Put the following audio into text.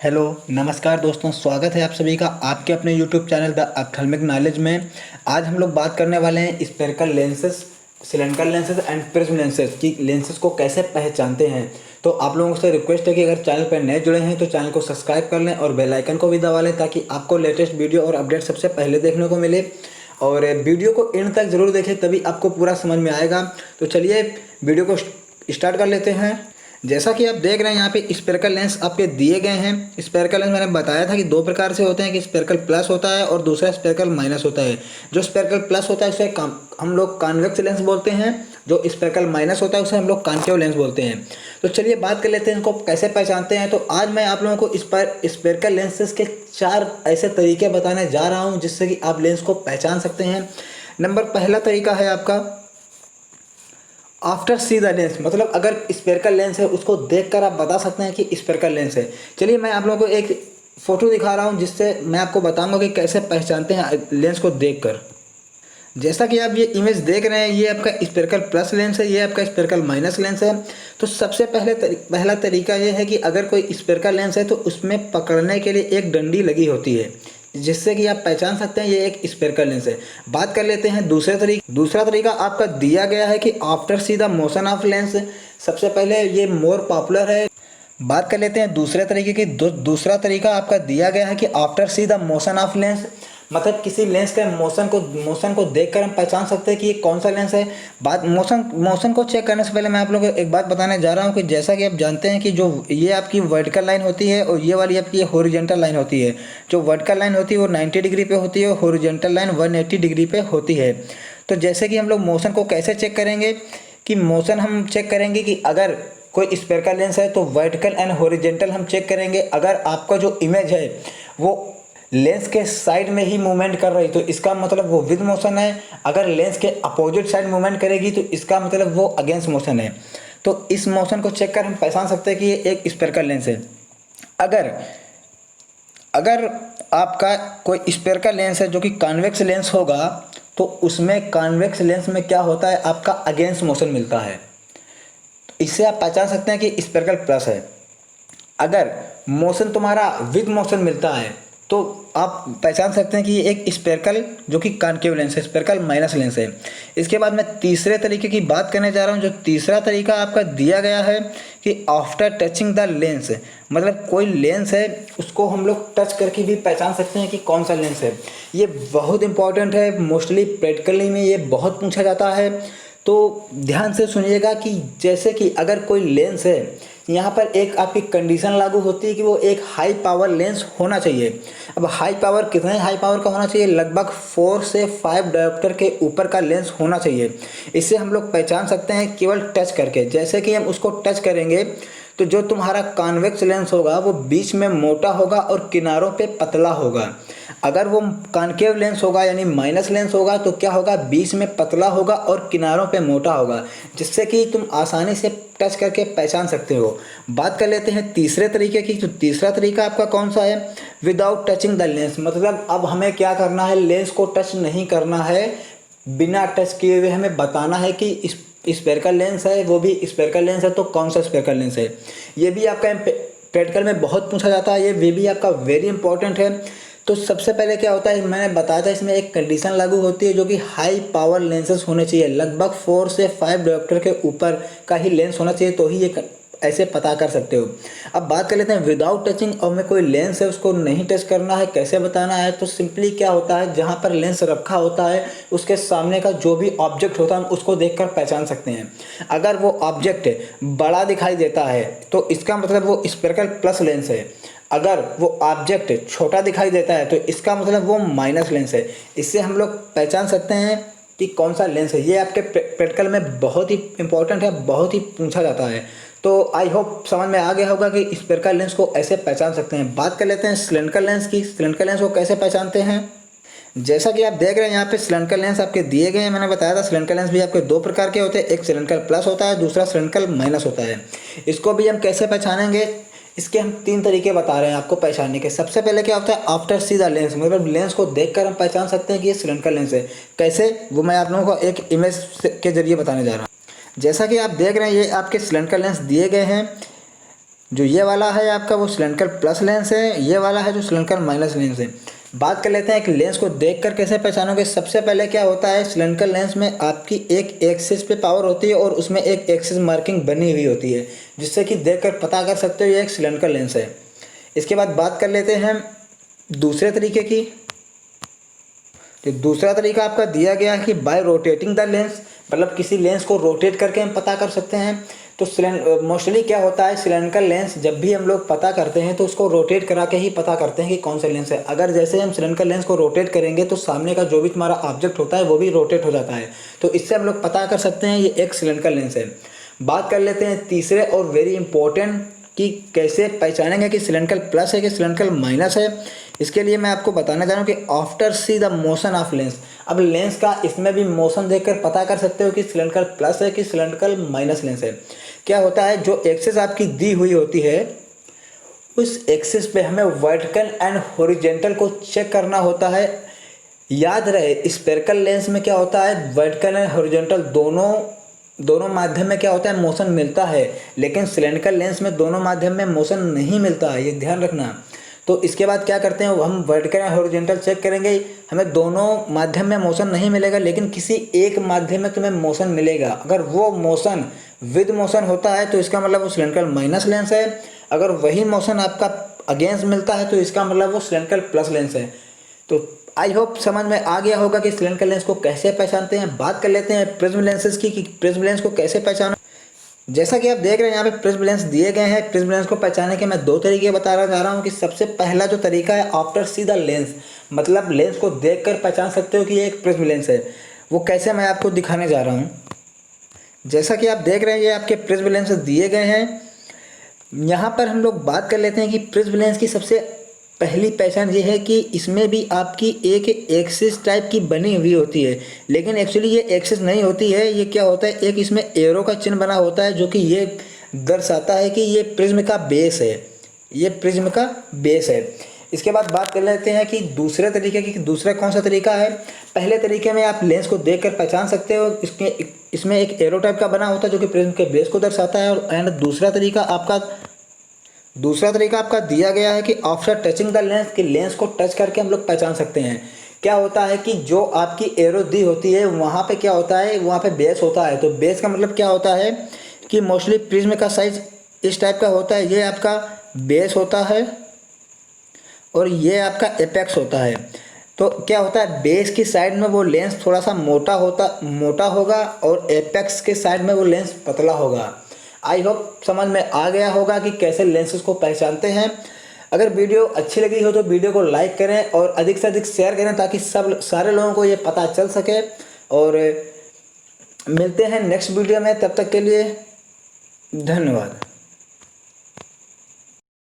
Hello नमस्कार दोस्तों, स्वागत है आप सभी का आपके अपने YouTube channel the ophthalmic knowledge में। आज हम लोग बात करने वाले हैं spherical lenses, cylinder lenses and prism lenses की लेंसेज को कैसे पहचानते हैं। तो आप लोगों से रिक्वेस्ट है कि अगर चैनल पर नए जुड़े हैं तो चैनल को सब्सक्राइब कर लें और बेल आइकन को भी दबा लें ताकि आपको लेटेस्ट वीडियो और अपडेट सबसे पहले देखने को मिले। और वीडियो को एंड तक ज़रूर देखें, तभी आपको पूरा समझ में आएगा। तो चलिए वीडियो को स्टार्ट कर लेते हैं। जैसा कि आप देख रहे हैं यहाँ पे स्फेरिकल लेंस आपके दिए गए हैं। स्फेरिकल लेंस मैंने बताया था कि दो प्रकार से होते हैं, कि स्फेरिकल प्लस होता है और दूसरा स्फेरिकल माइनस होता है। जो स्फेरिकल प्लस होता है उसे हम लोग कॉन्वेक्स लेंस बोलते हैं, जो स्फेरिकल माइनस होता है उसे हम लोग कॉन्केव लेंस बोलते हैं। तो चलिए बात कर लेते हैं इनको कैसे पहचानते हैं। तो आज मैं आप लोगों को इस पर स्फेरिकल लेंसेज के 4 ऐसे तरीके बताने जा रहा हूँ जिससे कि आप लेंस को पहचान सकते हैं। पहला तरीका है आपका आफ्टर सी द लेंस, मतलब अगर स्फेरिकल लेंस है उसको देखकर आप बता सकते हैं कि स्फेरिकल लेंस है। चलिए मैं आप लोगों को एक फ़ोटो दिखा रहा हूं जिससे मैं आपको बताऊंगा कि कैसे पहचानते हैं लेंस को देखकर। जैसा कि आप ये इमेज देख रहे हैं, ये आपका स्फेरिकल प्लस लेंस है, ये आपका स्फेरिकल माइनस लेंस है। तो सबसे पहला तरीका ये है कि अगर कोई स्फेरिकल लेंस है तो उसमें पकड़ने के लिए एक डंडी लगी होती है जिससे कि आप पहचान सकते हैं ये एक स्फेरिकल लेंस है। बात कर लेते हैं दूसरा तरीका आपका दिया गया है कि after see the motion of lens. सबसे पहले ये मोर पॉपुलर है। बात कर लेते हैं दूसरे तरीके की। दूसरा तरीका आपका दिया गया है कि after see the motion of lens, मतलब किसी लेंस के मोशन को देखकर हम पहचान सकते हैं कि ये कौन सा लेंस है। बात मोशन को चेक करने से पहले मैं आप लोगों को एक बात बताने जा रहा हूँ कि जैसा कि आप जानते हैं कि जो ये आपकी वर्टिकल लाइन होती है और ये वाली आपकी हॉरिजॉन्टल लाइन होती है। जो वर्टिकल लाइन होती है वो 90 डिग्री पे होती है और हॉरिजॉन्टल लाइन 180 डिग्री पे होती है। तो जैसे कि हम लोग मोशन को कैसे चेक करेंगे, कि मोशन हम चेक करेंगे कि अगर कोई स्फेरिकल लेंस है तो वर्टिकल एंड हॉरिजॉन्टल हम चेक करेंगे। अगर आपका जो इमेज है वो लेंस के साइड में ही मूवमेंट कर रही तो इसका मतलब वो विद मोशन है। अगर लेंस के अपोजिट साइड मूवमेंट करेगी तो इसका मतलब वो अगेंस्ट मोशन है। तो इस मोशन को चेक कर हम पहचान सकते हैं कि ये एक स्फेरिकल लेंस है। अगर अगर आपका कोई स्फेरिकल लेंस है जो कि कॉन्वेक्स लेंस होगा तो उसमें कॉन्वेक्स लेंस में क्या होता है, आपका अगेंस्ट मोशन मिलता है। इससे आप पहचान सकते हैं कि स्फेरिकल प्लस है। अगर मोशन तुम्हारा विद मोशन मिलता है तो आप पहचान सकते हैं कि ये एक स्फेरिकल जो कि कॉन्केव लेंस है, स्फेरिकल माइनस लेंस है। इसके बाद मैं तीसरे तरीके की बात करने जा रहा हूँ। जो तीसरा तरीका आपका दिया गया है कि आफ्टर टचिंग द लेंस, मतलब कोई लेंस है उसको हम लोग टच करके भी पहचान सकते हैं कि कौन सा लेंस है। ये बहुत इंपॉर्टेंट है, मोस्टली प्रैक्टिकली में ये बहुत पूछा जाता है। तो ध्यान से सुनिएगा कि जैसे कि अगर कोई लेंस है, यहाँ पर एक आपकी कंडीशन लागू होती है कि वो एक हाई पावर लेंस होना चाहिए। अब हाई पावर कितने हाई पावर का होना चाहिए, लगभग 4 से 5 डायोप्टर के ऊपर का लेंस होना चाहिए। इससे हम लोग पहचान सकते हैं केवल टच करके। जैसे कि हम उसको टच करेंगे तो जो तुम्हारा कॉन्वेक्स लेंस होगा वो बीच में मोटा होगा और किनारों पे पतला होगा। अगर वो कॉन्केव लेंस होगा यानी माइनस लेंस होगा तो क्या होगा, बीच में पतला होगा और किनारों पे मोटा होगा, जिससे कि तुम आसानी से टच करके पहचान सकते हो। बात कर लेते हैं तीसरे तरीके की। तो तीसरा तरीका आपका कौन सा है, विदाउट टचिंग द लेंस, मतलब अब हमें क्या करना है, लेंस को टच नहीं करना है। बिना टच किए हुए हमें बताना है कि इस स्फेरिकल लेंस है, वो भी स्फेरिकल लेंस है तो कौन सा स्फेरिकल लेंस है। ये भी आपका प्रैक्टिकल में बहुत पूछा जाता है, ये भी आपका वेरी इंपॉर्टेंट है। तो सबसे पहले क्या होता है, मैंने बताया था इसमें एक कंडीशन लागू होती है जो कि हाई पावर लेंसेस होने चाहिए। लगभग 4 से 5 डायोप्टर के ऊपर का ही लेंस होना चाहिए तो ही ये ऐसे पता कर सकते हो। अब बात कर लेते हैं विदाउट टचिंग, और में कोई लेंस है उसको नहीं टच करना है, कैसे बताना है। तो सिंपली क्या होता है, जहाँ पर लेंस रखा होता है उसके सामने का जो भी ऑब्जेक्ट होता है हम उसको देखकर पहचान सकते हैं। अगर वो ऑब्जेक्ट बड़ा दिखाई देता है तो इसका मतलब वो स्फेरिकल प्लस लेंस है। अगर वो ऑब्जेक्ट छोटा दिखाई देता है तो इसका मतलब वो माइनस लेंस है। इससे हम लोग पहचान सकते हैं कि कौन सा लेंस है। ये आपके प्रैक्टिकल में बहुत ही इंपॉर्टेंट है, बहुत ही पूछा जाता है। तो आई होप समझ में आ गया होगा कि स्फेरिकल लेंस को ऐसे पहचान सकते हैं। बात कर लेते हैं सिलेंड्रिकल लेंस की। सिलेंड्रिकल लेंस को कैसे पहचानते हैं। जैसा कि आप देख रहे हैं यहाँ पे सिलेंड्रिकल लेंस आपके दिए गए हैं। मैंने बताया था सिलेंड्रिकल लेंस भी आपके 2 प्रकार के होते हैं, एक सिलेंड्रिकल प्लस होता है, दूसरा सिलेंड्रिकल माइनस होता है। इसको भी हम कैसे पहचानेंगे, इसके हम 3 तरीके बता रहे हैं आपको पहचानने के। सबसे पहले क्या होता है, आफ्टर सी द लेंस, मतलब लेंस को देखकर हम पहचान सकते हैं कि ये सिलेंड्रिकल लेंस है। कैसे, वो मैं आप लोगों को एक इमेज के जरिए बताने जा रहा हूँ। जैसा कि आप देख रहे हैं ये आपके सिलेंड्रिकल लेंस दिए गए हैं। जो ये वाला है आपका वो सिलेंडर प्लस लेंस है, ये वाला है जो सिलेंडर माइनस लेंस है। बात कर लेते हैं कि लेंस को देखकर कैसे पहचानोगे। सबसे पहले क्या होता है, सिलेंडर लेंस में आपकी एक एक्सिस पे पावर होती है और उसमें एक एक्सिस मार्किंग बनी हुई होती है, जिससे कि देखकर पता कर सकते हो ये एक सिलेंडर लेंस है। इसके बाद बात कर लेते हैं दूसरे तरीके की। तो दूसरा तरीका आपका दिया गया है कि बाय रोटेटिंग द लेंस, मतलब किसी लेंस को रोटेट करके हम पता कर सकते हैं। तो मोस्टली क्या होता है, सिलेंडर लेंस जब भी हम लोग पता करते हैं तो उसको रोटेट करा के ही पता करते हैं कि कौन सा लेंस है। अगर जैसे हम सिलेंडर लेंस को रोटेट करेंगे तो सामने का जो भी तुम्हारा ऑब्जेक्ट होता है वो भी रोटेट हो जाता है, तो इससे हम लोग पता कर सकते हैं ये एक सिलेंडर लेंस है। बात कर लेते हैं तीसरे और वेरी इंपॉर्टेंट कि कैसे पहचानेंगे कि सिलेंडर प्लस है कि सिलेंडर माइनस है। इसके लिए मैं आपको बताना चाह रहा हूँ कि after see the motion of lens. अब लेंस का इसमें भी मोशन देखकर पता कर सकते हो कि सिलेंडर प्लस है कि सिलेंडर माइनस लेंस है। क्या होता है, जो एक्सिस आपकी दी हुई होती है उस एक्सिस पे हमें वर्टिकल एंड हॉरिजॉन्टल को चेक करना होता है। याद रहे स्फेरिकल लेंस में क्या होता है, वर्टिकल एंड हॉरिजॉन्टल दोनों माध्यम में क्या होता है, मोशन मिलता है, लेकिन सिलेंडर लेंस में दोनों माध्यम में मोशन नहीं मिलता है, ये ध्यान रखना। तो इसके बाद क्या करते हैं, हम वर्टिकल एंड हॉरिजॉन्टल चेक करेंगे, हमें दोनों माध्यम में मोशन नहीं मिलेगा लेकिन किसी एक माध्यम में तुम्हें मोशन मिलेगा। अगर वो मोशन विद मोशन होता है तो इसका मतलब वो सिलेंडर माइनस लेंस है। अगर वही मोशन आपका अगेंस्ट मिलता है तो इसका मतलब वो सिलेंडर प्लस लेंस है। तो आई होप समझ में आ गया होगा कि सिलेंडर लेंस को कैसे पहचानते हैं। बात कर लेते हैं प्रिज्म लेंसेज की कि प्रिज्म लेंस को कैसे पहचाना। जैसा कि आप देख रहे हैं यहाँ पे प्रिज्म लेंस दिए गए हैं। प्रिज्म लेंस को पहचानने के मैं दो तरीके बताना चाह रहा हूँ कि सबसे पहला जो तरीका है आफ्टर सी द लेंस, मतलब लेंस को देखकर पहचान सकते हो कि ये एक प्रिज्म लेंस है। वो कैसे मैं आपको दिखाने जा रहा हूँ। जैसा कि आप देख रहे हैं ये आपके प्रिज्म लेंस दिए गए हैं। यहाँ पर हम लोग बात कर लेते हैं कि प्रिज्म लेंस की सबसे पहली पहचान ये है कि इसमें भी आपकी एक एक्सिस टाइप की बनी हुई होती है, लेकिन एक्चुअली ये एक्सिस नहीं होती है। ये क्या होता है, एक इसमें एरो का चिन्ह बना होता है जो कि ये दर्शाता है कि ये प्रिज्म का बेस है, ये प्रिज्म का बेस है। इसके बाद बात कर लेते हैं कि दूसरे तरीके की, दूसरा कौन सा तरीका है। पहले तरीके में आप लेंस को देखकर पहचान सकते हो, इसमें एक एरो टाइप का बना होता है जो कि प्रिज्म के बेस को दर्शाता है। और एंड दूसरा तरीका आपका दिया गया है कि आफ्टर टचिंग द लेंस, कि लेंस को टच करके हम लोग पहचान सकते हैं। क्या होता है कि जो आपकी एरो दी होती है वहाँ पे क्या होता है, वहाँ पे बेस होता है। तो बेस का मतलब क्या होता है कि मोस्टली प्रिज्म का साइज इस टाइप का होता है। ये आपका बेस होता है और ये आपका एपेक्स होता है। तो क्या होता है, बेस की साइड में वो लेंस थोड़ा सा मोटा होगा और एपेक्स के साइड में वो लेंस पतला होगा। आई होप समझ में आ गया होगा कि कैसे लेंसेज को पहचानते हैं। अगर वीडियो अच्छी लगी हो तो वीडियो को लाइक करें और अधिक से अधिक शेयर करें ताकि सारे लोगों को ये पता चल सके। और मिलते हैं नेक्स्ट वीडियो में, तब तक के लिए धन्यवाद।